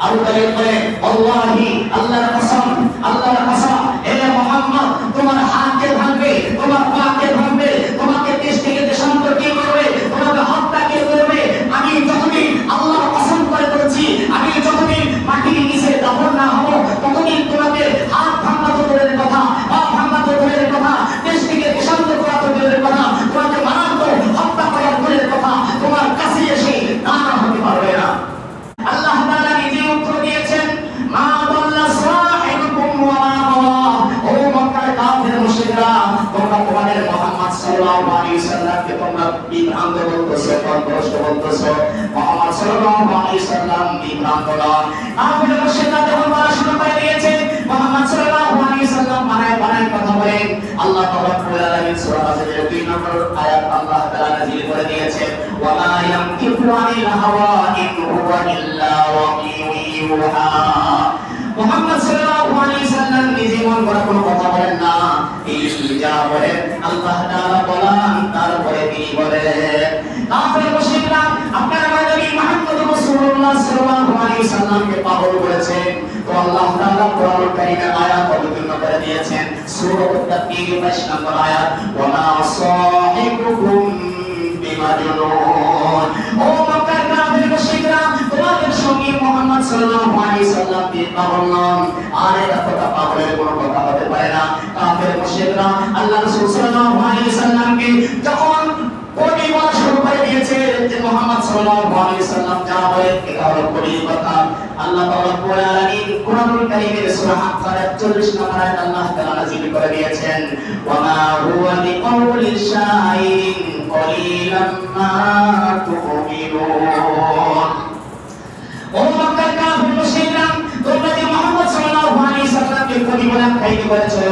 আবু তালিব বলে, আল্লাহি, আল্লাহর কসম, আল্লাহর কসম, হে মুহাম্মদ, তোমার হাত কে ভাঙবে, তোমার পা কে ভাঙবে, তোমাকে দেশ থেকে দেশান্তর কে করবে, তোমাকে হত্যা কে করবে? আমি যতদিন আল্লাহর কসম করে বলছি, আমি যতদিন মাটির নিচে দাফন না হব, ততদিন তোমাকে হাত ভাঙা তো দূরের কথা, পা ভাঙা তো দূরের কথা, দেশ থেকে দেশান্তর করা তো দূরের কথা, তোমাকে মারাত্মক হত্যা করা দূরের কথা, তোমার কাছে এসে দাঁড়া হতে পারবে না। আল্লাহ তাআলা নিজে উত্তর দিয়েছেন, মা দাল্লা সাহিবুকুম ওয়া মা গাওয়া। ও মক্কার কাফের মুশরিকরা, তোমরা তোমাদের মুহাম্মদ সাল্লাল্লাহু আলাইহি সাল্লামকে তোমরা বিভ্রান্ত বলতেছো, পথভ্রষ্ট বলতেছো। মুহাম্মদ সাল্লাল্লাহু আলাইহি সাল্লাম বিভ্রান্ত নন। কাফের মুশরিকরা যখন বলা শুরু করে দিয়েছে, মুহাম্মদ সাল্লাল্লাহু আলাইহি সাল্লাম বানায় কথা বলেন, আল্লাহ রাব্বুল আলামিন সূরা ফাতিরের 2 নম্বর আয়াত আল্লাহ তাআলা নাযিল করে দিয়েছেন, ওয়া মা ইয়ামতিকু আনিল হাওয়া ইন হুয়া ইল্লা ওয়াহিয়ুন ইউহা। মুহাম্মদ সাল্লাল্লাহু আলাইহি সাল্লাম নিজে মন গড়া কোনো কথা বলেন না, এই যা বলেন আল্লাহ তাআলা বলেন, তারপরে তিনি বলেন। কাফের মুশরিকরা আপনারা নবী মুহাম্মদ রাসূলুল্লাহ সাল্লাল্লাহু আলাইহি সাল্লামকে পাগল বলেছেন, তো আল্লাহ তাআলা কোরআনুল কারীমের আয়াত অবতীর্ণ করে দিয়েছেন, সূরা আত-তাকবীর 22 নম্বর আয়াত, ওয়া মা সাহিবুকুম বিমাজনুন। ও মক্কার কাফের মুশরিকরা, তোমাদের সঙ্গে মুহাম্মদ সাল্লাল্লাহু আলাইহি সাল্লাম পাগল নন, আর এটা কথা পাগলের কোনো কথা হতে পারে না। কাফের মুশরিকরা আল্লাহ রাসূল সাল্লাল্লাহু আলাইহি সাল্লামকে যখন কোটি বলা শুরু করে দিয়েছে যে মুহাম্মদ সাল্লাল্লাহু আলাইহি সাল্লাম যা বলেন এটা হলো কোটির কথা, আল্লাহ রাব্বুল আলামিন কোরআনুল কারীমের সূরা আন-নাহল 40 নম্বর আয়াত আল্লাহ তাআলা নাযিল করে দিয়েছেন, ওয়া মা হুয়া বিকাউলি শাইইন কলিলাম মা তুমিনুন। ও মক্কার কাফের মুশরিকরা, তোমরা যে মুহাম্মদ সাল্লাল্লাহু আলাইহি সাল্লামকে কবি বলে আখ্যায়িত করেছো,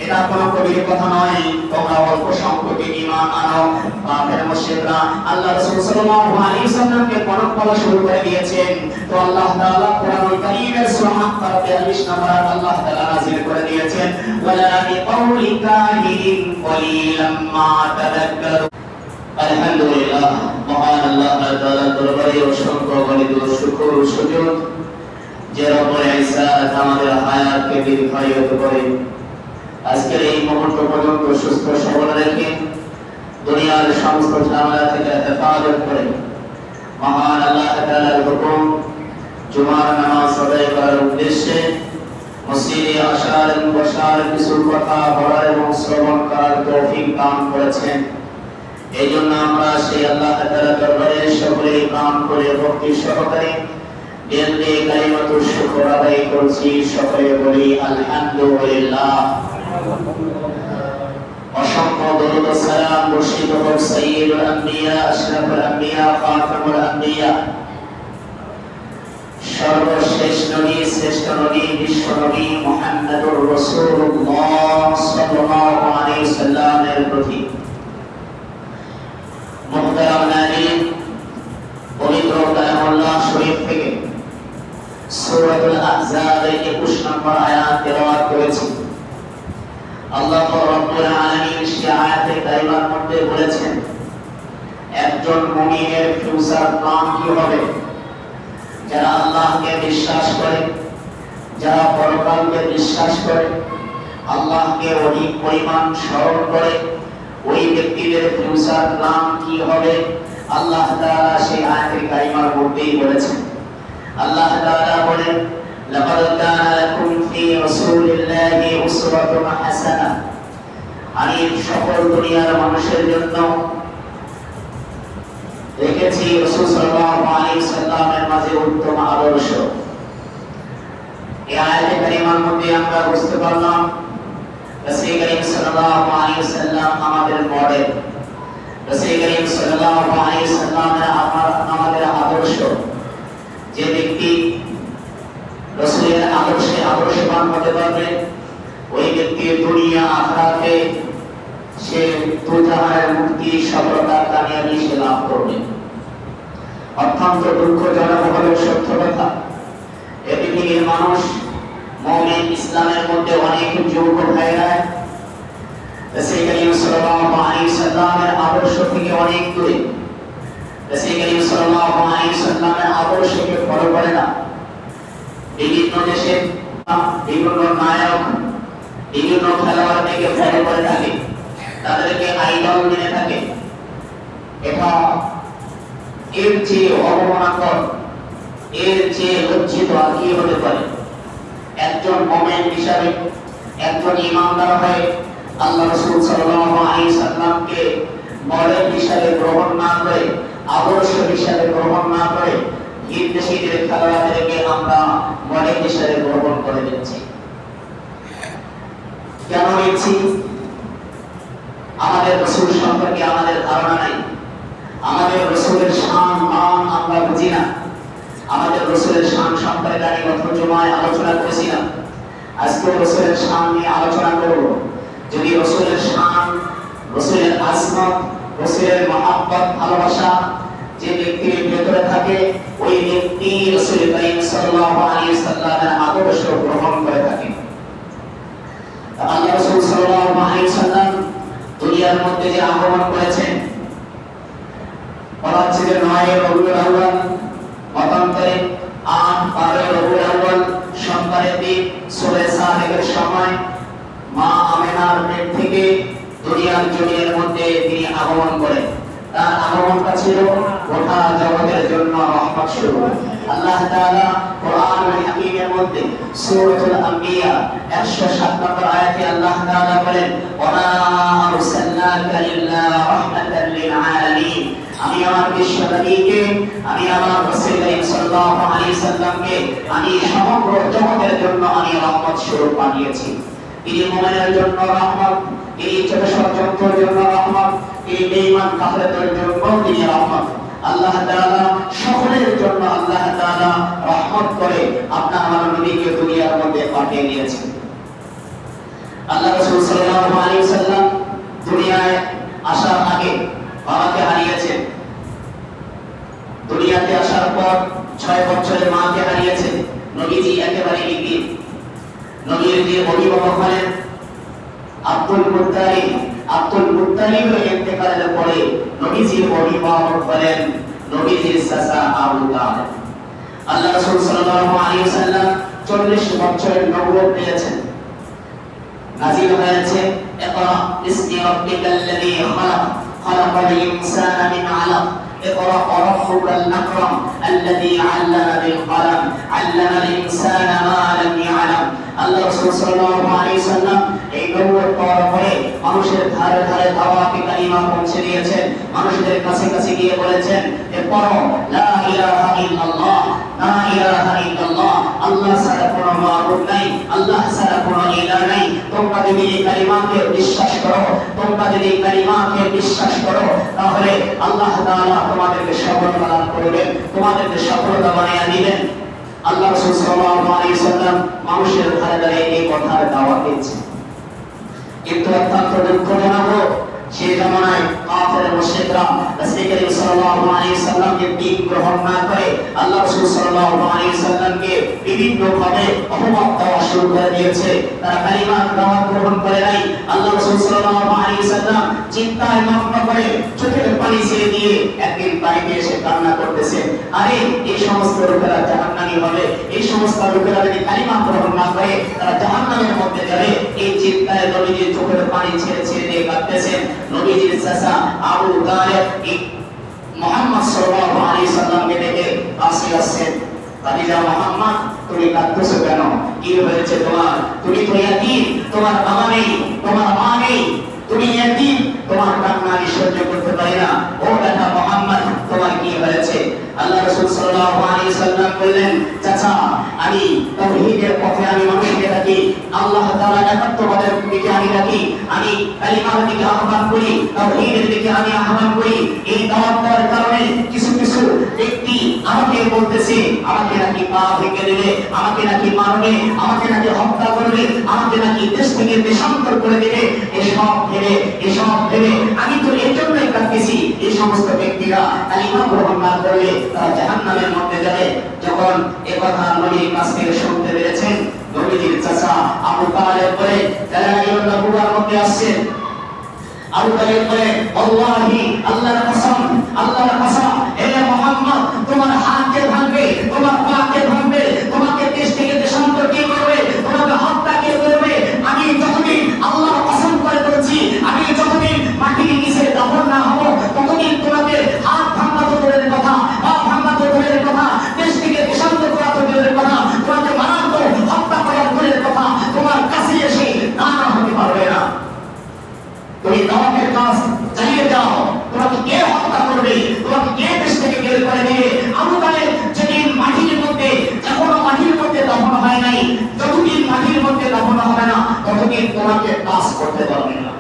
এটা কোনো কবির কথা নয়, তোমরা অল্প সংখ্যক ঈমান আনো। কাফের মুশরিকরা আল্লাহ রাসূল সাল্লাল্লাহু আলাইহি সাল্লামকে পরখ বলা শুরু করে দিয়েছেন, তো আল্লাহ তাআলা কোরআনুল কারীমের সূরা আন-নাহল 43 নম্বর আয়াত আল্লাহ তাআলা নাযিল করে দিয়েছেন, ওয়ালা বিকাউলি কাহিরিন কলিলাম মা তাযাক্কারুন। আলহামদুলিল্লাহ, মহান আল্লাহ তাআলার দরবারে অসংখ্য গণিত শুকর ও সুজুদ যে রব্বুল ইজ্জত আমাদের হায়াতকে দীর্ঘায়িত করে আজকের এই মুহূর্ত পর্যন্ত সুস্থ সবল রেখে দুনিয়ার সমস্ত ঝামেলা থেকে হেফাজত করে মহান আল্লাহ তাআলার হুকুম জুমার নামাজ আদায় করার উদ্দেশ্যে মসজিদে আসার এবং বসার কিছু কথা বলার এবং শ্রবণ করার তৌফিক দান করেছেন। এই জন্য আমরা সেই আল্লাহ তাআলার দরবারে সকলে কাম করে ভক্তি সহকারে দিল দিয়ে কালিমাতুশ শুকর আদায় করছি। সকলে বলি আলহামদুলিল্লাহ। অসংখ্য দরুদ ও সালাম বর্ষিত হোক সাইয়্যিদুল আম্বিয়া, আশরাফুল আম্বিয়া, খাতামুল আম্বিয়া, সর্বশেষ নবী, শ্রেষ্ঠ নবী, বিশ্ব নবী মুহাম্মদুর রাসূলুল্লাহ সাল্লাল্লাহু আলাইহি সাল্লামের প্রতি। মুহতারাম নাযির, পবিত্র কালামুল্লাহ শরীফ থেকে সূরাতুল আহজাবের 21 নম্বর আয়াত তেলাওয়াত করেছি। আল্লাহ রাব্বুল আলামিন সেই আয়াতে কারিমার মধ্যে বলেছেন, একজন মুমিনের ফিউচার প্ল্যান কি হবে। যারা আল্লাহকে বিশ্বাস করে, যারা পরকালকে বিশ্বাস করে, আল্লাহকে অধিক পরিমাণ স্মরণ করে, ওই ব্যক্তিদের ফিউচার প্ল্যান কি হবে আল্লাহ তাআলা সেই আয়াতে কারিমার মধ্যেই বলেছেন। আল্লাহ তাআলা বলেন, লাকাদ কানা লাকুম ফি রাসূলিল্লাহি উসওয়াতুন হাসানাহ। আমি সকল দুনিয়ার মানুষের জন্য রেখেছি রাসূল সাল্লাল্লাহু আলাইহি সাল্লামের মাঝে উত্তম আদর্শ। এই আয়াতে কারিমার মধ্যে আমরা বুঝতে পারলাম রাসূল করিম সাল্লাল্লাহু আলাইহি সাল্লাম আমাদের মডেল। রাসূল করিম সাল্লাল্লাহু আলাইহি সাল্লামের আমাদের আদর্শ। যে ব্যক্তি রাসূলের আদর্শে আদর্শবান হতে পারবে, ওই ব্যক্তি দুনিয়া আখিরাতে সে দুজাহানের মুক্তি, সফলতা, কামিয়াবি সে লাভ করবে। অত্যন্ত দুঃখজনক হলেও সত্য কথা, এই পৃথিবীর মানুষ মুমিন ইসলামের মধ্যে অনেক যুবক ভাইরা রাসূল করিম সাল্লাল্লাহু আলাইহি সাল্লামের আদর্শ থেকে অনেক দূরে। রাসূল করিম সাল্লাল্লাহু আলাইহি সাল্লামের আদর্শকে ফলো করে না। বিভিন্ন দেশে বিভিন্ন নায়ক বিভিন্ন খেলোয়াড়দেরকে ফলো করে থাকে, তাদেরকে আইডল মেনে থাকে। এটা এর চেয়ে অবমাননাকর, এর চেয়ে লজ্জিত আর কি হতে পারে? একজন মুমিন হিসাবে, একজন ইমানদার হয়ে আল্লাহ রাসূল সাল্লাল্লাহু আলাইহি সাল্লামকে মডেল হিসাবে গ্রহণ না করে, আদর্শ হিসাবে গ্রহণ না করে বিদেশিদের খেলোয়াড়দেরকে আমরা মডেল হিসাবে গ্রহণ করে দিচ্ছি। কেন নিচ্ছি? আমাদের রাসূল সম্পর্কে আমাদের ধারণা নাই, আমাদের রাসূলের শান মান আমরা বুঝি না। আমাদের রাসূলের শান সম্পর্কে আমি গত জুমায় আলোচনা করেছিলাম, আজকে রাসূলের শান নিয়ে আলোচনা করব। যদি রাসূলের শান, রাসূলের আজমত, রাসূলের মহব্বত, ভালোবাসা যে ব্যক্তির ভিতরে থাকে, ওই ব্যক্তি রাসূল করিম সাল্লাল্লাহু আলাইহি সাল্লামের আদর্শ গ্রহণ করে থাকে। আল্লাহ রাসূল সাল্লাল্লাহু আলাইহি সাল্লাম দুনিয়ার মধ্যে যে আগমন করেছেন, বলা হচ্ছে যে 9 রবিউল আউয়াল, মতান্তরে 8-12 রবিউল আউয়াল, সোমবারের দিন সূরা সাদেকের সময় মা আমিনার পেট থেকে দুনিয়ার জমিনের মধ্যে তিনি আগমন করেন। তার আগমনটা ছিল গোটা জগতের জন্য রহমত স্বরূপ। আল্লাহ তাআলা কোরআনুল হাকীমের মধ্যে সূরাতুল আম্বিয়া 107 নম্বর আয়াতে আল্লাহ তাআলা বলেন, ওয়া আরসালনাকা ইল্লা রাহমাতাল লিল আলামিন। আমি আমার বিশ্ব নবীকে, আমি আমার রাসূল সাল্লাল্লাহু আলাইহি সাল্লামকে আমি সমগ্র জগতের জন্য আমি রহমত স্বরূপ বানিয়েছি। তিনি মুমিনের জন্য রহমত, তিনি ছোট ষড়যন্ত্রের জন্য রহমত, তিনি বেঈমান কাফেরদের জন্য তিনি রহমত। আল্লাহ তাআলা সকলের জন্য আল্লাহ তাআলা রহমত করে আপনার আমার নবীকে দুনিয়ার মধ্যে পাঠিয়ে দিয়েছেন। আল্লাহ রাসূল সাল্লাল্লাহু আলাইহি সাল্লাম দুনিয়ায় আসার আগে বাবাকে হারিয়েছেন। দুনিয়াতে আসার পর 6 বছরের মাকে হারিয়েছেন। নবীজি একেবারে নির্ভীক। নবীর যে অভিভাবক হলেন আব্দুল মুত্তালিব, আব্দুল মুত্তালিবের ইন্তেকালের পরে নবীজির অভিভাবক হলেন নবীজির চাচা আবু তালেব। আল্লাহ রাসূল সাল্লাল্লাহু আলাইহি ওয়াসাল্লাম 40 বছরের নবুয়ত পেয়েছেন। নাযিল হয়েছে ইকরা বিসমি রাব্বিকাল্লাযী খালাক, খালাকাল ইনসানা মিন আলাক, اقرأ وربك الأكرم الذي علم بالقلم علم الإنسان ما لم يعلم। আল্লাহ রাসূল সাল্লাল্লাহু আলাইহি ওয়াসাল্লাম এই নবুয়ত পাওয়ার পরে মানুষের ধারে ধারে দাওয়াতে কালিমা পৌঁছে দিয়েছেন। মানুষদের কাছে কাছে গিয়ে বলেছেন যে পড়ো লা ইলাহা ইল্লাল্লাহ, লা ইলাহা ইল্লাল্লাহ, আল্লাহ ছাড়া কোনো মাবুদ নাই, আল্লাহ ছাড়া কোনো ইলাহ নাই। তোমরা যদি এই কালিমাকে বিশ্বাস করো, তোমরা যদি এই কালিমাকে বিশ্বাস করো, তাহলে আল্লাহ তাআলা তোমাদেরকে সফলতা দান করবেন, তোমাদেরকে সফলতা বানিয়ে দিবেন। আল্লাহ রাসূল সাল্লাল্লাহু আলাইহি ওয়াসাল্লাম মানুষের ধারে ধারে এই কথার দাওয়াত দিয়েছেন। কিন্তু অত্যন্ত দুঃখজনক, সেই জামানায় কাফের মুশরিকরা রাসূল করিম সাল্লাল্লাহু আলাইহি ওয়াসাল্লামকে দিন গ্রহণ না করে আল্লাহ রাসূল সাল্লাল্লাহু আলাইহি ওয়াসাল্লামকে বিভিন্ন ভাবে অপমান দেওয়া শুরু করে দিয়েছে। তারা কালিমার দাওয়াত গ্রহণ করে নাই। আল্লাহ রাসূল সাল্লাল্লাহু আলাইহি ওয়াসাল্লাম চিন্তায় মগ্ন করে চোখের পানি ছেড়ে দিয়ে একদিন বাড়িতে এসে কান্না করতেছে, আরে এই সমস্ত লোকেরা জাহান্নামী হবে, এই সমস্ত লোকেরা যদি কালিমা গ্রহণ না করে তারা জাহান্নামের মধ্যে যাবে। এই চিন্তায় নবীজি চোখের পানি ছেড়ে ছেড়ে দিয়ে কাঁদতেছেন। নবীজির চাচা আবু তালেব মুহাম্মদ সাল্লাল্লাহু আলাইহি সাল্লামকে দেখে কাছে আসছেন, ভাতিজা মুহাম্মদ তুমি কাঁদতেছো কেন? কি হয়েছে তোমার? তুমি তো ইয়াতীম, তোমার বাবা নেই, তোমার মা নেই, তুমি ইয়াতীম, তোমার কান্না আমি সহ্য করতে পারি না। ও বেটা মুহাম্মদ তোমার কি হয়েছে? আল্লাহ রাসূল সাল্লাল্লাহু আলাইহি সাল্লাম বললেন, চাচা আমি তাওহীদের পথে আমি মানুষকে ডাকি, আল্লাহ তাআলা একাত্মবাদের দিকে আমি ডাকি, আমি কালিমার দিকে আহ্বান করি, তাওহীদের দিকে আমি আহ্বান করি। এই দাওয়াত দেওয়ার কারণে কিছু কিছু ব্যক্তি আমাকে বলতেছে আমাকে নাকি পা ভেঙে দেবে, আমাকে নাকি মারবে, আমাকে নাকি হত্যা করবে, আমাকে নাকি দেশ থেকে দেশান্তর করে দেবে। এসব ভেবে আমি তো এর জন্যই কাঁদতেছি। এই সমস্ত ব্যক্তিরা কালিমা গ্রহণ না করলে তারা জাহান্নামের মধ্যে যাবে। যখন এ কথা নবীর কাছ থেকে শুনতে পেরেছেন, নবীজির চাচা আবু তালেব বলে দালাইলুন নবুওয়ার মধ্যে আসছেন। আবু তালেব বলে আল্লাহি, আল্লাহর কসম, আল্লাহর কসম, হে মুহাম্মদ তোমার হাত কে ভাঙবে, তোমার পা কে ভাঙবে, তোমাকে দেশ থেকে দেশান্তর করতে পারবে না।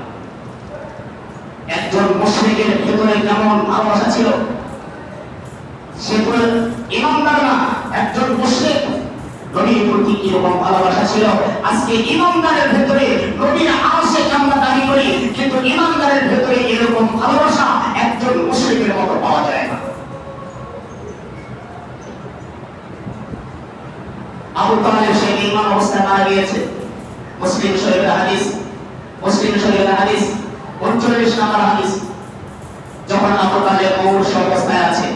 একজন মুশরিকের ভেতরে কেমন ভালোবাসা ছিল, সে পুরো ইমানদার না, একজন মুশরিক নবীর প্রতি কিরকম ভালোবাসা ছিল। আজকে ইমানদারের ভেতরে নবীর আশিক আমরা দাবি করি, কিন্তু ইমানদারের ভেতরে এরকম ভালোবাসা একজন মুশরিকের মতো পাওয়া যায় না। আবু তালেব সেই ইমান অবস্থায় মারা গিয়েছে। মুসলিম শরীফের হাদিস, মুসলিম শরীফের হাদিস 39 নম্বর হাদিস। যখন আবু তালেব মৌর অবস্থায় আছে,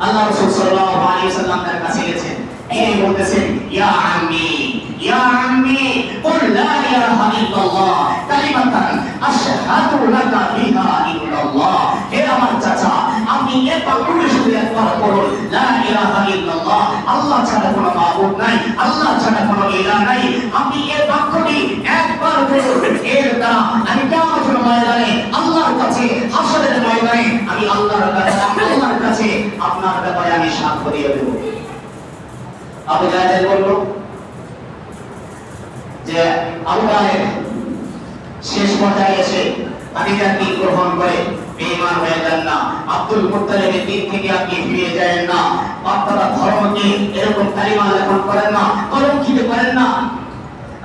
আল্লাহ রাসূল সাল্লাল্লাহু আলাইহি ওয়াসাল্লাম তার কাছে গেছেন, এই বলতেছেন, ইয়া আম্মি কুল লা ইলাহা ইল্লাল্লাহ কালিমাতান আশহাদু লাকা বিহা ইল্লাল্লাহ। হে আমার চাচা, আপনি একবার শুধু একবার বলুন, লা ইলাহা ইল্লাল্লাহ, আল্লাহ ছাড়া কোনো মাবুদ নাই, আল্লাহ ছাড়া কোনো ইলাহ নাই। আপনি এই বাক্যটি একবার বলুন, এর দ্বারা আমি কিয়ামতের ময়দানে আল্লাহর কাছে, হাসরের ময়দানে আমি আল্লাহর কাছে আপনার ব্যাপারে আমি সাক্ষ্য দিয়ে দেব। আবু জাহেল বলল যে আবু তালেব শেষ পর্যায়ে এসে আকিদার দিন গ্রহণ করে বেঈমান হয়ে যান না, আব্দুল মুত্তালিবের দিন থেকে আপনি ফিরে যাবেন না, আপনারা ধর্মকে এরকম কালিমা লেখন করেন না, কলঙ্কিত করেন না।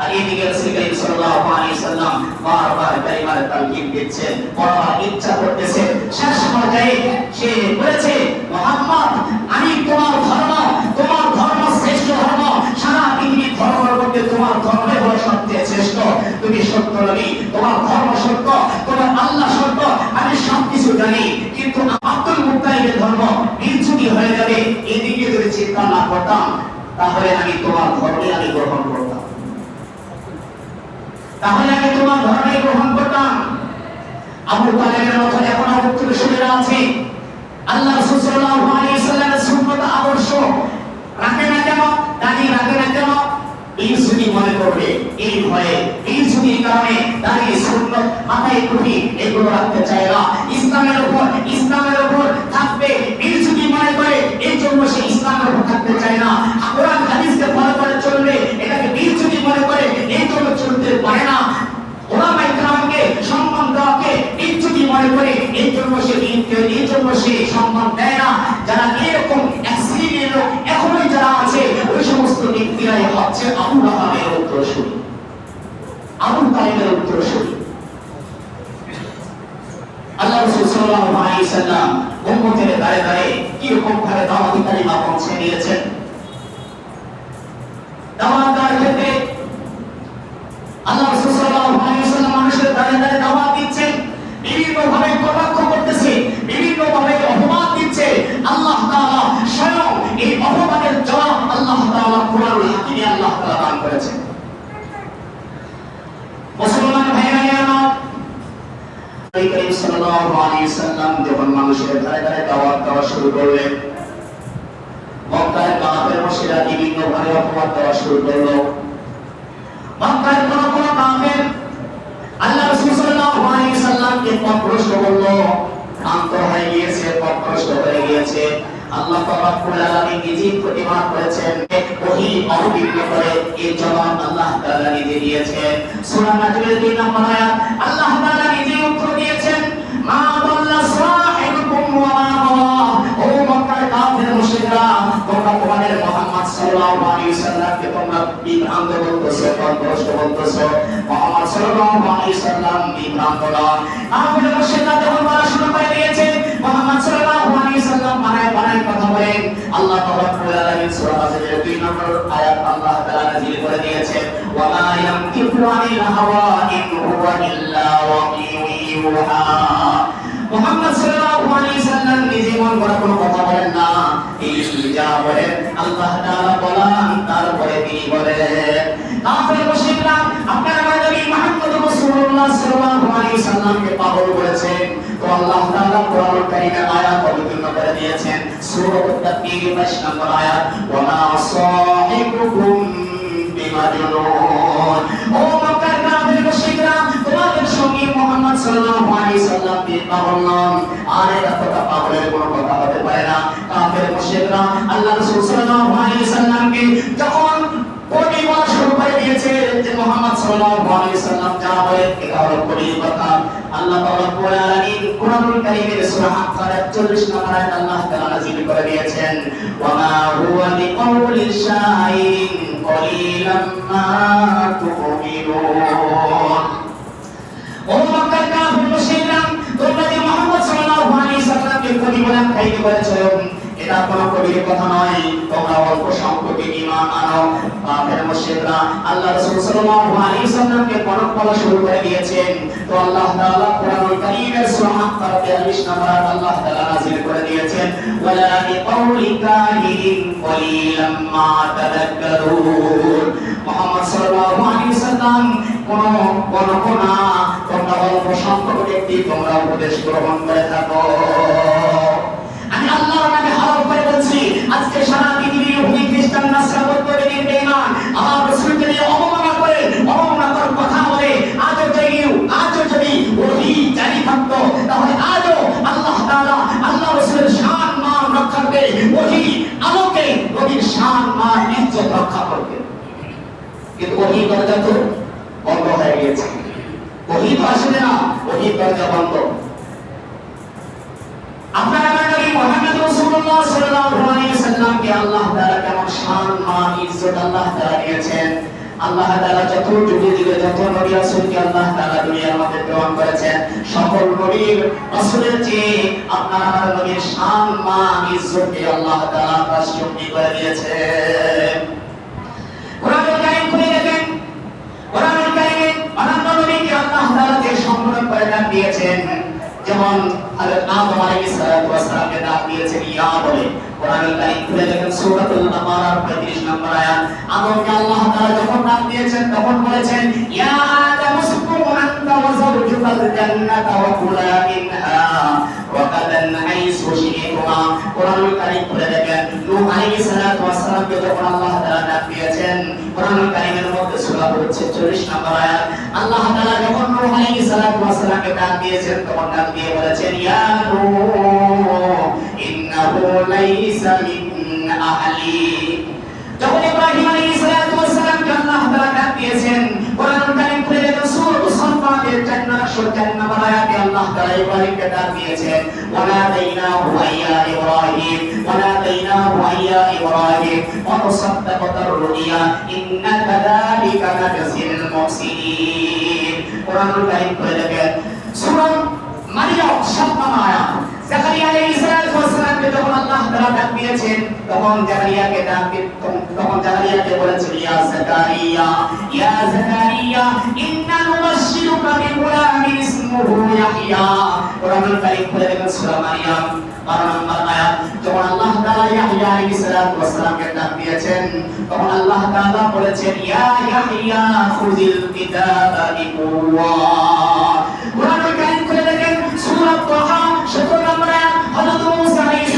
আর এদিকে রাসূল করিম সাল্লাল্লাহু আলাইহি সাল্লাম বারবার কালিমার তালকিন দিচ্ছেন, বারবার ইচ্ছা করতেছেন। শেষ পর্যায়ে সে বলেছে, মুহাম্মদ, আমি তোমার ধর্ম শ্রেষ্ঠ ধর্ম, সারা পৃথিবীর ধর্মের মধ্যে তোমার ধর্মই হলো সবচেয়ে শ্রেষ্ঠ। তুমি সত্য নবী, তোমার ধর্ম সত্য, তোমার আল্লাহ সত্য, আমি সবকিছু জানি, কিন্তু আব্দুল মুত্তালিবের ধর্ম বিচ্যুতি হয়ে যাবে, এদিকে যদি চিন্তা না করতাম তাহলে আমি তোমার ধর্মই গ্রহণ করতাম, আবু তালেবের মতো এখনো উত্তরসূরিরা আছে। আল্লাহ রাসূল সাল্লাল্লাহু আলাইহি ওয়াসাল্লামের সুন্নাত আদর্শ রাখে না কেন, দাঁড়িয়ে রাখে না কেন? এই যদি মনে করবে, এই ভয়ে, এই যদি কারণে দাঁড়িয়ে সুন্নাত মাথায় টুপি এগুলো রাখতে চায় না, ইসলামের উপর থাকবে, এই যদি মনে করে, এই জন্য সে ইসলামের উপর থাকতে চায় না। কোরআন হাদিসকে ফলো করে চলবে, এটাকে বিচ্যুতি মনে করে, এই জন্য চলতে পারে না। ওলামায়ে কেরামকে সম্মান দেওয়াকে বিচ্যুতি মনে করে, এই জন্য সে সম্মান দেয় না। যারা এরকম এক শ্রেণীর লোক এখনই যারা আছে, ওই সমস্ত ব্যক্তিরাই হচ্ছে আবু লাহাবের উত্তরসূরি, আবু তালেবের উত্তরসূরি। আল্লাহ রাসূল সাল্লাল্লাহু আলাইহি ওয়াসাল্লাম উম্মতের দাঁড়ে দাঁড়ে কিরকম ভাবে দাওয়াতি কালিমা পৌঁছে দিয়েছেন। দাওয়াতের ক্ষেত্রে আল্লাহ রাসূল সাল্লাল্লাহু আলাইহি ওয়াসাল্লাম মানুষের দাঁড়ে দাঁড়ে দাওয়াত দিচ্ছেন, বিভিন্ন ভাবে কটাক্ষ করতেছে, বিভিন্ন ভাবে অপমান দিচ্ছে। আল্লাহ তাআলা স্বয়ং এই অপমানের জবাব আল্লাহ তাআলা কোরআনুল হাকিমে আল্লাহ তাআলা দান করেছেন। মুসলমান ভাইরা আমার, নবী করিম সাল্লাল্লাহু আলাইহি ওয়াসাল্লাম যখন মানুষের ধারে ধারে দাওয়াত দেওয়া শুরু করলেন, মক্কার কাফের মুশরিকরা বিভিন্ন ভাবে অপমান দেওয়া শুরু করলো। মক্কার কোন কাফের আল্লাহ রাসূল সাল্লাল্লাহু আলাইহি ওয়াসাল্লামকে পথভ্রষ্ট করলো, শান্ত হয়ে গিয়েছে, পথভ্রষ্ট হয়ে গিয়েছে। আল্লাহ রাব্বুল আলামিন নিজেই প্রতিবাদ করেছেন, ওহী অবতীর্ণ করে এই জবাব আল্লাহ তাআলা নিজে দিয়েছেন। সূরা নাজমের 2 নম্বর আয়াত আল্লাহ তাআলা নিজে উত্তর দিয়েছেন, মা দাল্লা সাহিবুকুম ওয়া মা গাওয়া। ও মক্কার কাফের মুশরিকরা, তোমরা তোমাদের মুহাম্মদ সাল্লাল্লাহু আলাইহি ওয়াসাল্লামকে তোমরা বিভ্রান্ত বলতেছো, পথভ্রষ্ট বলতেছো। মুহাম্মদ সাল্লাল্লাহু আলাইহি ওয়াসাল্লাম বিভ্রান্ত নন। কাফের মুশরিকরা যখন বলা শুরু করে দিয়েছে, মুহাম্মদ সাল্লাল্লাহু আলাইহি ওয়াসাল্লাম বানায় কথা বলেন। আল্লাহ রাব্বুল আলামিন সূরা নাজমের 2 নম্বর আয়াত আল্লাহ তাআলা নাযিল করে দিয়েছেন, ওয়া মা ইয়ামতিকু আনিল হাওয়া ইন হুয়া ইল্লা ওয়াহিয়ুন ইউহা। মুহাম্মদ সাল্লাল্লাহু আলাইহি ওয়াসাল্লাম নিজে মন গড়া কোনো কথা বলেন না, এই যা বলেন আল্লাহ তাআলা বলেন, তারপরে তিনি বলেন। কাফের মুশরিকরা আপনারা নবী মুহাম্মদ রাসূলুল্লাহ সাল্লাল্লাহু আলাইহি ওয়াসাল্লামকে পাগল বলেছেন। তো আল্লাহ তাআলা কোরআনুল কারীমের আয়াত অবতীর্ণ করে দিয়েছেন, সূরা তাকবীর 22 নম্বর আয়াত, ওয়া মা সাহিবুকুম বিমাজনুন। ও মক্কার কাফের মুশরিকরা, তোমাদের সঙ্গে মুহাম্মদ সাল্লাল্লাহু আলাইহি ওয়াসাল্লাম পাগল নন। আর এটা কথা পাগলের কোনো কথা হতে পারে না। কাফের মুশরিকরা আল্লাহ রাসূল সাল্লাল্লাহু আলাইহি ওয়াসাল্লামকে যখন পরিবার শুরু করে দিয়েছে যে মুহাম্মদ সাল্লাল্লাহু আলাইহি ওয়াসাল্লাম যা বলেন এটা হলো কবির কথা। আল্লাহ রাব্বুল আলামিন কুরআনুল কারীমের সূরা আনফাল 41 নম্বর আয়াত আল্লাহ তাআলা নাযিল করে দিয়েছেন, ওয়া মা হুয়া বিকাউলি শাইরিন কলিলাম মা তুমিনুন। ও মক্কার কাফির মুশরিকরা, তোমরা যে মুহাম্মদ সাল্লাল্লাহু আলাইহি ওয়াসাল্লামকে কবি বলে আখ্যায়িত করেছো, এটা কোনো কবির কথা নয়। তোমরা অল্প সংখ্যক ঈমান আনো। কাফের মুশরিকরা আল্লাহ রাসূল সাল্লাল্লাহু আলাইহি ওয়াসাল্লামকে পরখ করা শুরু করে দিয়েছেন। তো আল্লাহ তাআলা কুরআনুল কারীমের সূরা আনফাল 43 নম্বর আয়াত আল্লাহ তাআলা নাযিল করে দিয়েছেন, ওয়ালা বিকাউলি কাহিরিন কলিলাম মা তাযাক্কারুন। মুহাম্মদ সাল্লাল্লাহু আলাইহি ওয়াসাল্লাম কোন না, তোমরা অল্প সংখ্যক ব্যক্তি তোমরা উপদেশ গ্রহণ করে থাকো। আমি আল্লাহর নামে হারাম করে বলছি, আজকে সারা পৃথিবীর ইহুদি খ্রিস্টান নাসরা বৌদ্ধ বেঈমান আমার রাসূলকে নিয়ে অবমাননাকর কথা বলে আজও যদি ওহী জারি থাকতো, তাহলে আজও আল্লাহ তাআলা আল্লাহ রাসূলের শান মান রক্ষা করবে, ওহী আলোকে নবীর শান মান ইজ্জত রক্ষা করবে। কিন্তু ওহী দরজা তো বন্ধ হয়ে গেছে, ওহী তো আসবে না, ওহী দরজা বন্ধ। আপনারা নবী মুহাম্মদ রাসূলুল্লাহ সাল্লাল্লাহু আলাইহি ওয়াসাল্লামকে আল্লাহ তাআলা কেমন সম্মান মান ইজ্জত আল্লাহ তাআলা দিয়েছেন। আল্লাহ তাআলা যত যুগে যুগে যত নবী রাসূলকে আল্লাহ তাআলা দুনিয়ার মধ্যে প্রেরণ করেছেন, সকল নবী রাসূলের চেয়ে আপনার আমার নবীর সম্মান মান ইজ্জতকে আল্লাহ তাআলা আকাশচুম্বী করে দিয়েছেন। কোরআনুল কারীম খুলে দেখেন, কোরআনুল কারীমে অনন্য নবীকে আল্লাহ তাআলা যে সম্বোধন করে ডাক দিয়েছেন, যেমন হযরত আদম আলাইহিস সালাতু ওয়াস সালামকে ডাক দিয়েছেন ইয়া বলে। কোরআনুল কারীম খুলে দেখেন সূরাতুল বাকারার 35 নম্বর আয়াত, আদমকে আল্লাহ তাআলা যখন ডাক দিয়েছেন তখন বলেছেন ইয়া আদম উসকুন আনতা ওয়া যাওজুকাল জান্নাতা ওয়া কুলা মিনহা রাগাদান হাইসু শি'তুমা। কোরআনুল কারীম খুলে দেখেন নূহ আলাইহিস সালাতু ওয়াস সালামকে যখন আল্লাহ তাআলা ডাক দিয়েছেন, কোরআনুল কারীমের মধ্যে সূরা 46 নম্বর আয়াত, আল্লাহ তাআলা যখন নূহ আলাইহিস সালাতু ওয়াস সালামকে ডাক দিয়েছেন তখন ডাক দিয়ে বলেছেন ইয়া নূহ ইন্নাহু লাইসা মিন আহলি। যখন ইব্রাহিম আলাইহিস সালাতু ওয়াস সালামকে আল্লাহ তাআলা ডাক দিয়েছেন, কোরআনুল কারীম খুলে দেখেন সূরা সাফফাতের 4 নম্বর আয়াতে আল্লাহ তাআলা ইব্রাহিমকে ডাক দিয়েছেন ওয়া নাদাইনাহু ইয়া ইব্রাহিম ওয়া নাদাইনাহু ইয়া ইব্রাহিম ওয়া সাদ্দাকাতার রুইয়া ইন্না কাযালিকা নাজজিল মুহসিনিন। কোরআনুল কারীম খুলে দেখেন সূরা মারিয়াম 7 নম্বর আয়াত, জাকারিয়া আলাইহিস সালামকে যখন আল্লাহ তাআলা ডাক দিয়েছেন তখন জাকারিয়াকে বলেছেন ইয়া জাকারিয়া ইন্না নুবাশশিরুকা বিগুলামিন ইসমুহু ইয়াহইয়া। কোরআনুল কারীম খুলে দেখেন সূরা মারিয়াম 12 নম্বর আয়াত, যখন আল্লাহ তাআলা ইয়াহইয়া আলাইহিস সালামকে ডাক দিয়েছেন তখন আল্লাহ তাআলা বলেছেন ইয়া ইয়াহইয়া খুযিল কিতাবা বিকুওয়া। কোরআনুল কারীম খুলে দেখেন সূরা তাহা 17 নম্বর আয়াত, হযরত মুসা আলাইহিস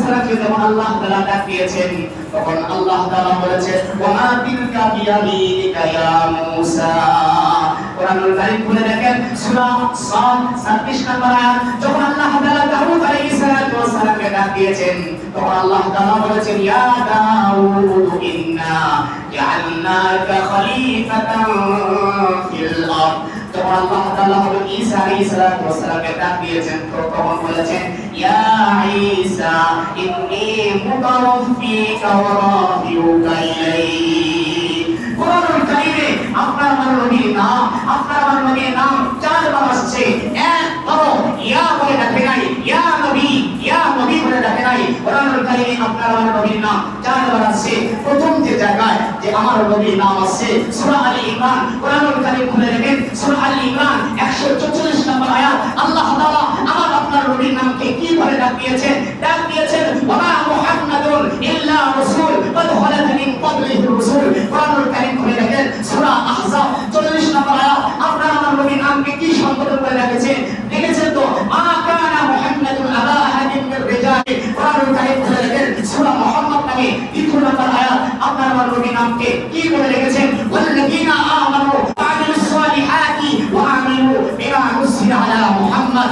সালামকে যখন আল্লাহ তাআলা ডাক দিয়েছেন তখন আল্লাহ তাআলা বলেছেন ওয়া মা তিলকা বিয়ামিনিকা ইয়া মুসা। কোরআনুল কারীম খুলে দেখেন সূরা সাদ 26 নম্বর আয়াত, যখন আল্লাহ তাআলা দাউদ আলাইহিস সালামকে ডাক দিয়েছেন তখন আল্লাহ তাআলা বলেছেন ইয়া দাউদ ইন্না জাআলনাকা খলিফাতান ফিল আরদ। যখন আল্লাহ তাআলা হযরত ঈসা আলাইহিস সালামকে ডাক দিয়েছেন তখন বলেছেন ইয়া ঈসা ইন্নী মুতাওফিকা ওয়া রাফিউকা ইলাইহি। কোরআনুল কারীমে আপনার আমার নবীর নাম, আপনার আমার নবীর নাম 4 বার আসছে। একবারও ইয়া বলে ডাকে নাই, ইয়া নবী বলে ডাকে নাই। কোরআনুল কারীমে আপনার আমার নবীর নাম 4 বার আসছে। প্রথম যে জায়গায় যে আমার নবীর নাম আছে সূরা আলে ইমরান, কোরআনুল কারীম খুলে দেখেন সূরা আলে ইমরান 144 নম্বর আয়াত, আল্লাহ তাআলা আমার আপনার নবীর নামকে কি বলে ডাক দিয়েছেন ওয়া মা মুহাম্মাদুন ইল্লা রাসূল ক্বাদ খালাত মিন ক্বাবলিহি রাসূল। কোরআনুল কারীম খুলে দেখেন সূরা আহজাব 40 নম্বর আয়াত, আপনার আমার নবীর নামকে কি সম্বোধন করে দেখেছেন তো মা কানা মুহাম্মাদুন আবা আহাদিন মির রিজালি। কোরআনুল কারীম খুলে দেখেন সূরা মুহাম্মদ নামে 2 নম্বর আয়াত, আপনার আমার নবীর নামকে কি বলে রেখেছেন ওয়াল্লাযীনা আমানু ওয়া আমিলুস সালিহাতি ওয়া আমিলু বিমা নুসিলা আলা মুহাম্মদ।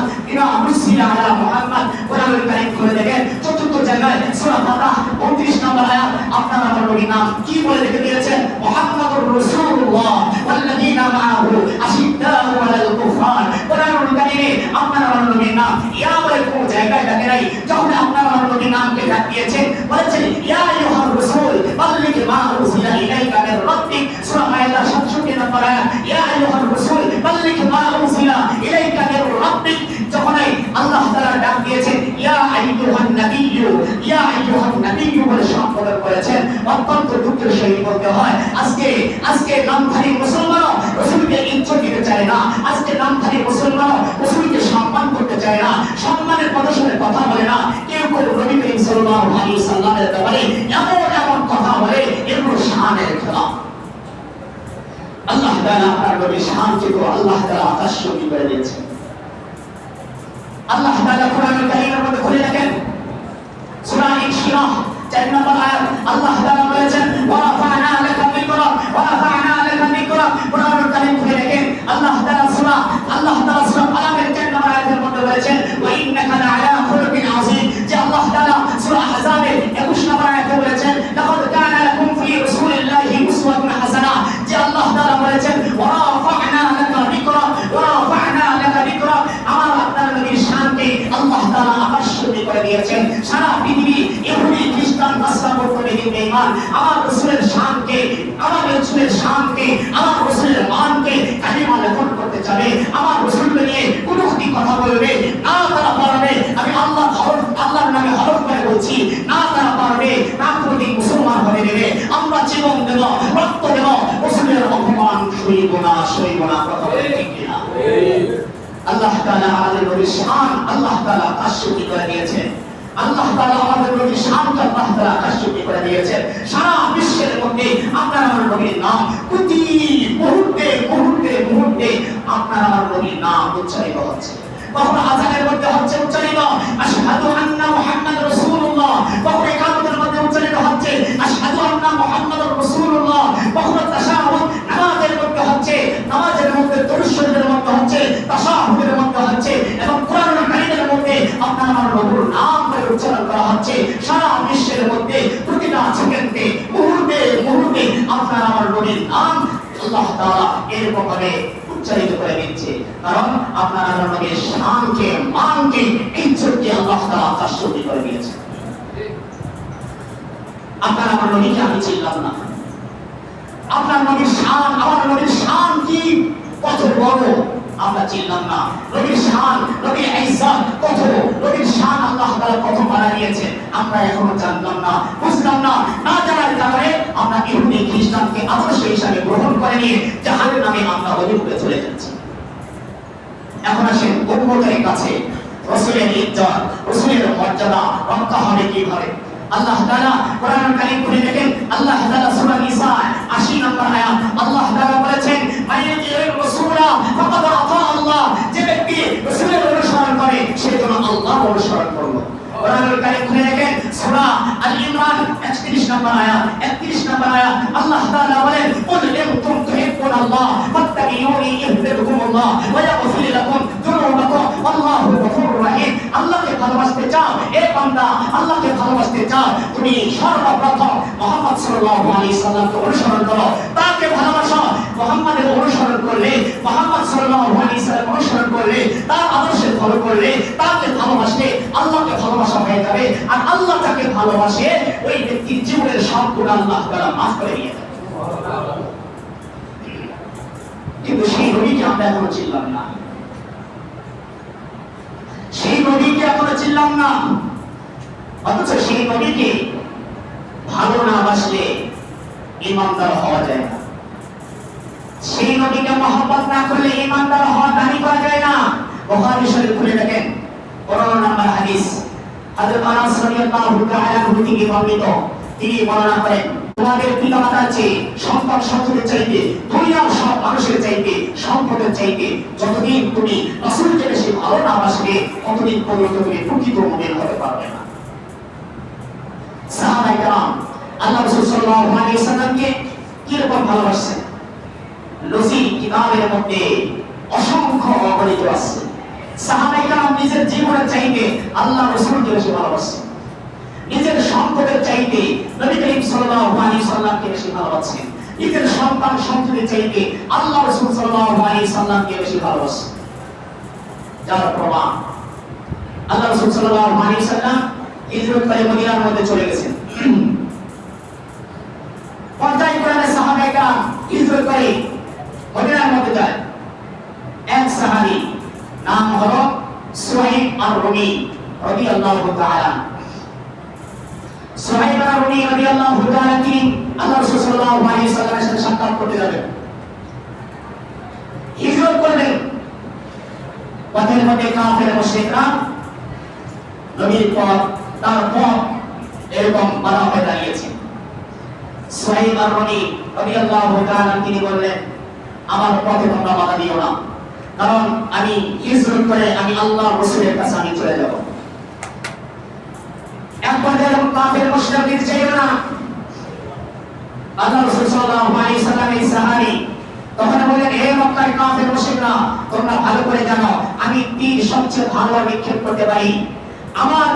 কোরআনুল কারীম খুলে দেখেন 4 জায়গায় সূরা ফাতিহা 29 নম্বর আয়াত, আপনার আমার নবীর নাম কি বলে রেখে দিয়েছেন মুহাম্মাদুর রাসূলুল্লাহ ওয়াল্লাযীনা দিয়েছেন, বলেছেন ইয়া আইয়ুহার রাসূল বাল্লিগ মা উনজিলা ইলাইকা মির রাব্বিক, সূরা মাইদা 67 নম্বর আয়াত। ইয়া আইয়ুহার রাসূল বাল্লিগ মা উনজিলা ইলাইকা মির রাব্বিক, যখন আল্লাহ তাআলা ডাক দিয়েছেন ইয়া আইয়ুহান নাবিয়্যু, ইয়া আইয়ুহান নাবিয়্যু বলে সম্বোধন করেছেন। অত্যন্ত দুঃখের সহিত বলতে হয়, আজকে নামধারী মুসলমানও রাসূলকে ইজ্জত দিতে চায় না, আজকে নামধারী মুসলমানও রাসূলকে সম্মান করতে চায় না, সম্মানের প্রদর্শনের কথা বলে না। কেউ নবী করিম সাল্লাল্লাহু আলাইহি সাল্লামের ব্যাপারে এমন কথা বলে, এগুলো শানের খেলাফ। আল্লাহ তাআলা আপনার নবীর শানকে তো আল্লাহ তাআলা আকাশচুম্বী করে দিয়েছেন। আল্লাহ তাআলা কোরআনুল কারীমের মধ্যে খুলে দেখেন, সূরা ইনশিরাহ 4 নম্বর আয়াত, আল্লাহ তাআলা বলেছেন ওয়া রাফা'না লাকা যিকরা, ওয়া রাফা'না লাকা যিকরা। কোরআনুল কারীম খুলে দেখেন, আল্লাহ তাআলা সূরা আলামের 4 নম্বর আয়াতের মধ্যে বলেছেন ওয়া ইন্নাকা লা'আলা খুলুকিন আযীম। যে আল্লাহ তাআলা সূরা আহজাবের 21 নম্বর আয়াতে বলেছেন লাকাদ কানা লাকুম ফি রাসূলিল্লাহি উসওয়াতুন হাসানাহ। যে আল্লাহ তাআলা বলেছেন ওয়া রাফা'না লাকা যিকরা, ওয়া রাফা'না লাকা যিকরা। আমার আপনার নবীর শানকে আল্লাহ তাআলা আকাশচুম্বী করে দিয়েছেন। সারা পৃথিবী ইহুদি খ্রিস্টান নাসারা বর্তমানে বেঈমান আমার রাসূলের শানকে, আমার রাসূলের শানকে, আমার রাসূলের মানকে কালিমা লেখন করতে চাবে, আমার রাসূলকে নিয়ে কুলুখতি কথা বলবে, না তারা পারবে। আমি আল্লাহর নামে হলফ করে বলছি, না তারা পারবে, না কোনদিন মুসলমান হয়ে নেবে। আমরা জীবন দেব, রক্ত দেব, রাসূলের অপমান সইব না কথা বলে ঠিক কিনা? আল্লাহ তাআলা আমাদের নবীর শান আল্লাহ তাআলা আকাশচুম্বী করে দিয়েছেন। আল্লাহ তাআলা আমাদের নবীর শানকে আল্লাহ তাআলা আকাশচুম্বী করে দিয়েছেন। সারা বিশ্বের মধ্যে আপনার আমার নবীর নাম প্রতি মুহূর্তে আপনার আমার নবীর নাম উচ্চারিত হচ্ছে। কখনো আযানের মধ্যে হচ্ছে উচ্চারিত আশহাদু আন্না মুহাম্মাদুর রাসূলুল্লাহ, কখনো ইকামতের মধ্যে উচ্চারিত হচ্ছে আশহাদু আন্না মুহাম্মাদুর রাসূলুল্লাহ, কখনো তাশাহুদ নামাজের মধ্যে হচ্ছে, নামাজের মধ্যে দরুদ শরীফের মধ্যে হচ্ছে, তাশাহুদের মধ্যে হচ্ছে, এবং কোরআনুল কারীমের মধ্যে আপনার আমার নবীর নাম করে উচ্চারণ করা হচ্ছে। সারা বিশ্বের মধ্যে প্রতিটা সেকেন্ডে মুহূর্তে আপনার আমার নবীর নাম আল্লাহ তাআলা এরকম ভাবে উচ্চারিত করে দিচ্ছে। কারণ আপনার আমার নবীর শানকে, মানকে, ইজ্জতকে আল্লাহ তাআলা আকাশচুম্বী করে দিয়েছে। আপনার আমার নবীকে আমি চিনলাম না, আপনার নবীর শান, আমার নবীর শান কি কত বড় আমরা চিনলাম না। নবীর শান, নবীর ইজ্জত কত, নবীর শান আল্লাহ তাআলা কত বাড়িয়েছে আমরা এখনো জানলাম না, বুঝলাম না। না জানার কারণে আমরা ইহুদি খ্রিস্টানকে আদর্শ হিসাবে গ্রহণ করে নিয়ে জাহান্নামের নামে আমরা অভিমুখে চলে যাচ্ছি। এখন আসেন উম্মতের কাছে রাসূলের ইজ্জত, রাসূলের মর্যাদা রক্ষা হবে কিভাবে? আল্লাহ তাআলা কোরআনুল কারীম খুলে দেখেন, আল্লাহ তাআলা সূরা নিসা 80 নম্বর আয়াত, আল্লাহ তাআলা বলেছেন মাইয়াতির রাসূলা ফাকাদ আতা আল্লাহ। যে ব্যক্তি রাসূলের অনুসরণ করে সে যেন আল্লাহর অনুসরণ করলো। কোরআনুল কারীম খুলে দেখেন সূরা আল ইমরান 31 নম্বর আয়াত, 31 নম্বর আয়াত, আল্লাহ তাআলা বলেন কুল ইন কুনতুম তুহিব্বুনাল্লাহ ফাত্তাবিউনি ইউহিব্বুকুমুল্লাহ ওয়া ইয়াগফির লাকুম যুনুবাকুম আল্লাহু গফুরুর রহিম। আল্লাহকে ভালোবাসতে চাও এ বান্দা, আল্লাহকে ভালোবাসতে চাও তুমি সর্বপ্রথম মুহাম্মদ সাল্লাল্লাহু আলাইহি সাল্লামকে অনুসরণ করো। তাকে ভালোবাসো। মুহাম্মাদের অনুসরণ করলে, মুহাম্মদ সাল্লাল্লাহু আলাইহি সাল্লাম অনুসরণ করলে, তার আদর্শে ফলো করলে, তাকে ভালোবাসলে আল্লাহকে ভালোবাসা হয়ে যাবে। আর আল্লাহ যাকে ভালোবাসে ওই ব্যক্তির জীবনের সব গুনাহ আল্লাহ তাআলা মাফ করে দিয়ে দেন। কিন্তু সেই নবীকে আমরা এখনো চিনলাম না, সেই নবীকে এখনো চিনলাম না। অথচ সেই নবীকে ভালো না বাসলে ঈমানদার হওয়া যায় না। সেই নবীকে মহব্বত না করলে ঈমানদার হওয়া দাবি করা যায় না। বুখারী শরীফ খুলে দেখেন 15 নম্বর হাদিস, হযরত আনাস রাদিয়াল্লাহু তাআলা থেকে বর্ণিত, তিনি বর্ণনা করেন তোমাদের পিতামাতার চেয়ে, সন্তান সন্ততির চাইতে, দুনিয়ার সব মানুষের চাইতে, সম্পদের চাইতে যতদিন তুমি রাসূলকে বেশি ভালো না বাসবে ততদিন পর্যন্ত তুমি প্রকৃত মুমিন হতে পারবে না। সাহাবায়ে কেরাম আল্লাহ রাসূল সাল্লাল্লাহু আলাইহি ওয়াসাল্লামকে কিরকম ভালোবাসেন? লজি কিতাবের মধ্যে অসংখ্য অগণিত আছে। সাহাবায়ে কেরাম নিজের জীবনের চাইতে আল্লাহ রাসূলকে বেশি ভালোবাসেন, নিজের সম্পদের চাইতে নবী করিম সাল্লাল্লাহু আলাইহি সাল্লামকে বেশি ভালোবাসেন, নিজের সন্তান সন্ততির চাইতে আল্লাহ রাসূল সাল্লাল্লাহু আলাইহি সাল্লামকে বেশি ভালোবাসেন। যার প্রমাণ আল্লাহ রাসূল সাল্লাল্লাহু আলাইহি সাল্লাম হিজরত করে মদিনার মধ্যে চলে গেছেন। পর্যায়ক্রমে সাহাবায়ে হিজরত করে মদিনার মধ্যে যায়। এক সাহাবী নাম হলো সুহাইব আর-রুমি রাদিয়াল্লাহু তাআলা। সুহাইব আর-রুমি রাদিয়াল্লাহু তাআলা কি আল্লাহ রাসূল সাল্লাল্লাহু আলাইহি ওয়াসাল্লামের সাথে সাক্ষাৎ করতে যাবেন, হিজরত করবেন। পথের মধ্যে কাফের মুশরিকরা নবীর পথ তার পথ এরকম বাধা হয়ে দাঁড়িয়েছে। সুহাইব আর-রুমি রাদিয়াল্লাহু তাআলা তিনি বললেন, আমার পথে তোমরা বাধা দিও না, কারণ আমি হিজরত করে আমি আল্লাহর রাসূলের কাছে আমি চলে যাব। এক পর্যায়ে যখন কাফের মুশরিকদের চাইবে না, আল্লাহ রাসূল সাল্লাল্লাহু আলাইহি ওয়াসাল্লামের সাহাবী তখন বললেন, হে মক্কার কাফের মুশরিকরা, তোমরা ভালো করে জানো আমি তীর সবচেয়ে ভালো নিক্ষেপ করতে পারি। আমার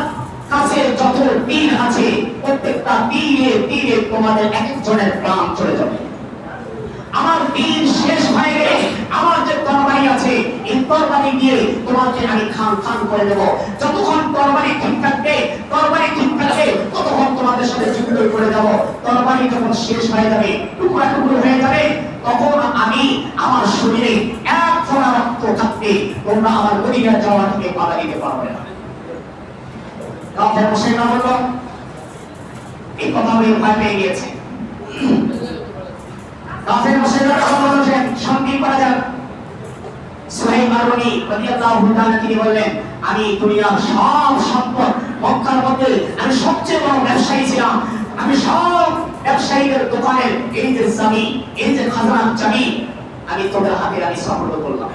কাছে যত তীর আছে প্রত্যেকটা তীরে তীরে তোমাদের এক একজনের প্রাণ চলে যাবে। আমার তীর শেষ হয়ে গেলে আমার যে তরবারি আছে এই তরবারি দিয়ে তোমাকে আমি খান খান করে দেব। যতক্ষণ তরবারি ঠিক থাকবে ততক্ষণ তোমাদের সাথে যুদ্ধ করে যাব। তরবারি যখন শেষ হয়ে যাবে, টুকরা টুকরো হয়ে যাবে, তখন আমি আমার শরীরে এক ফোঁটা রক্ত থাকবে, তোমরা আমার মদিনা যাওয়া থেকে বাধা দিতে পারবে না। কাফের মুশরিকরা বলল, এই কথা বলে ভয় পেয়ে গিয়েছে। কাফের মুশরিকরা বললেন, শান্তি করা যাক। সুহাইব আর-রুমি রাদিয়াল্লাহু তাআলা তিনি বললেন, আমি দুনিয়ার সব সম্পদ মক্কার মধ্যে আমি সবচেয়ে বড় ব্যবসায়ী ছিলাম। আমি সব ব্যবসায়ীদের দোকানের এই যে জমি, এই যে খাজনার জমি আমি তোদের হাতে আমি সুপর্দ করলাম।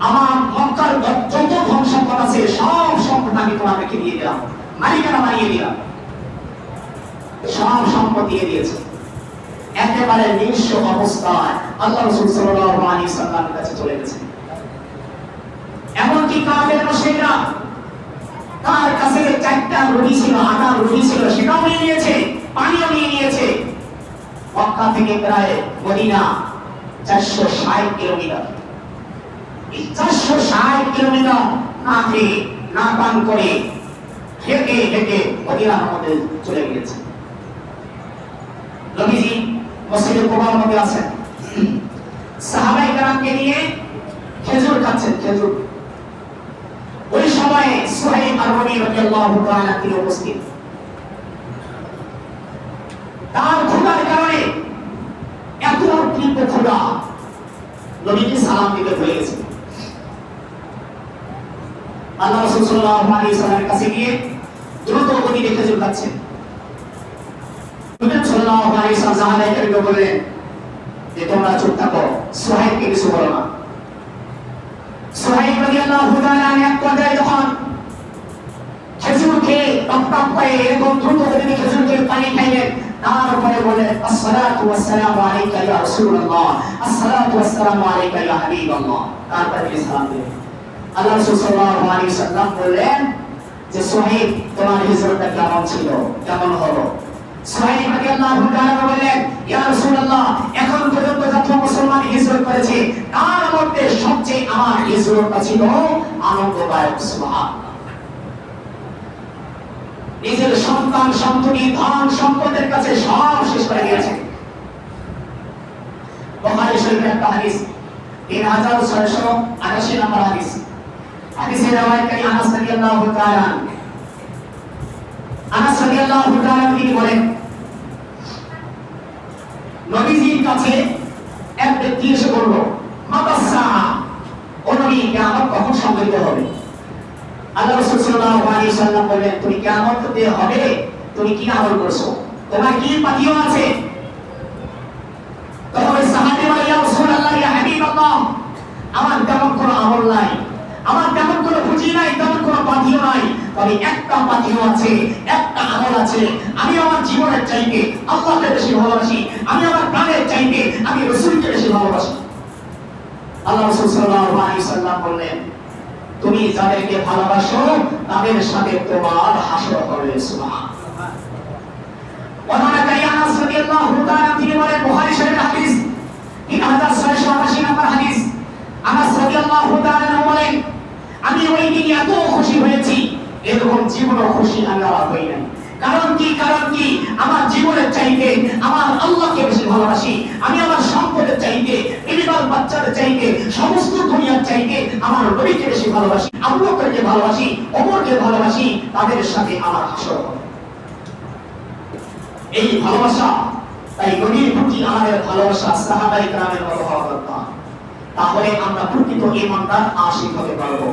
আমার মক্কার যত ধন সম্পদ আছে সব সম্পদ আমি তোমাকে দিয়ে দিলাম, মালিকানা বানিয়ে দিলাম, সব সম্পদ দিয়ে দিয়েছে। একেবারে নিঃস্ব অবস্থায় আল্লাহ রাসূল সাল্লাল্লাহু আলাইহি ওয়াসাল্লামের কাছে চলে গেছেন। এমনকি কাফের মুশরিকরা তার কাছে চারটা রুটি ছিল, আটা রুটি ছিল, সেটাও নিয়ে নিয়েছে, পানিও নিয়ে নিয়েছে। মক্কা থেকে প্রায় মদিনা 460 কিলোমিটার। এই 460 কিলোমিটার না খেয়ে না পান করে হেঁটে হেঁটে মদিনার মধ্যে চলে গিয়েছে। নবীজি মসজিদে কুবার মধ্যে আছেন, সাহাবায়ে কেরামকে নিয়ে খেজুর খাচ্ছেন, খেজুর। ওই সময়ে সুহাইব আর-রুমি রাদিয়াল্লাহু তাআলা তিনি উপস্থিত। তার ক্ষুধার কারণে এত তীব্র ক্ষুধা, নবীজি সালাম দিতে ভুলে গেছেন। আল্লাহ রাসূল সাল্লাল্লাহু আলাইহি ওয়াসাল্লামের কাছে গিয়ে দ্রুত গতিতে খেজুর খাচ্ছেন। নবী সাল্লাল্লাহু আলাইহি ওয়াসাল্লাম সাহাবায়ে বললেন যে তোমরা চুপ থাকো, সুহাইবকে কিছু বলো না। সুহাইব রাদিয়াল্লাহু তাআলা এক পর্যায়ে যখন খেজুর খেয়ে টপ টপ করে এরকম দ্রুত গতিতে খেজুর খেয়ে পানি খাইলেন, তারপরে বললেন, আসসালাতু ওয়াসসালামু আলাইকা ইয়া রাসূলুল্লাহ, আসসালাতু ওয়াসসালামু আলাইকা ইয়া হাবিবাল্লাহ। তারপরে তিনি সালাম দিলেন। আল্লাহ রাসূল সাল্লাল্লাহু আলাইহি ওয়াসাল্লাম বললেন যে সুহাইব তোমার হিজরতটা কেমন ছিল, কেমন হলো? সুহাইব রাদিয়াল্লাহু তাআলা বললেন, ইয়া রাসূলুল্লাহ, এখন পর্যন্ত যত মুসলমান হিজরত করেছে তার মধ্যে সবচেয়ে আমার হিজরতটা ছিল আনন্দদায়ক। সুবহানাল্লাহ। নিজের সন্তান সন্ততি ধন সম্পদের কাছে সব শেষ করে দিয়েছে। বুখারী শরীফের একটা হাদিস 3688 নম্বর হাদিস। হাদিসের রাওয়ায়াতকারী আনাস রাদিয়াল্লাহু তাআলা, আনাস রাদিয়াল্লাহু তাআলা তিনি বলেন, নবীজির কাছে এক ব্যক্তি এসে বলল, মাতাসা, ও নবী, কিয়ামত কখন সংঘটিত হবে? আল্লাহ রাসূল সাল্লাল্লাহু আলাইহি ওয়াসাল্লাম বললেন, তুমি কিয়ামত হতে হবে, তুমি কি আমল করছো, তোমার কি পাথিও আছে? তখন সাহাবী বলে, ইয়া রাসূলুল্লাহ, ইয়া হাবিবাল্লাহ, আমার তেমন কোনো আমল নাই, আমার তেমন কোনো পুঁজি নাই, তেমন কোনো পাথিও নাই, তবে একটা পাথিও আছে, একটা আমল আছে। আমি আমার জীবনের চাইতে আল্লাহকে বেশি ভালোবাসি, আমি আমার প্রাণের চাইতে আমি রাসূলকে বেশি ভালোবাসি। আল্লাহ রাসূল সাল্লাল্লাহু আলাইহি ওয়াসাল্লাম বললেন, তুমি যাদেরকে ভালোবাসো তাদের সাথে তোমার হাসর হবে। সুবহানাল্লাহ। ওয়ানাকারী আনাস রাদিয়াল্লাহু তাআলা তিনি বলেন, বুখারী শরীফের হাদিস 3688 নম্বর হাদিস। আনাস রাদিয়াল্লাহু তাআলা বলেন, আমি ওই দিন এত খুশি হয়েছি এরকম জীবন জীবনে খুশি আল্লাহ হই নাই। কারণ কি? কারণ কি? আমার জীবনের চাইতে আমার আল্লাহকে বেশি ভালোবাসি। আমি আমার সম্পদের চাইতে, পরিবার বাচ্চাদের চাইতে, সমস্ত দুনিয়ার চাইতে আমার নবীকে বেশি ভালোবাসি, আবু বকরকে ভালোবাসি, ওমরকে ভালোবাসি। তাদের সাথে আমার হাসর হবে। এই ভালোবাসা, তাই নবীর প্রতি আমাদের ভালোবাসা সাহাবায়ে কেরামের মতো হওয়া দরকার। তাহলে আমরা প্রকৃত ঈমানদার আশিক হতে পারবো।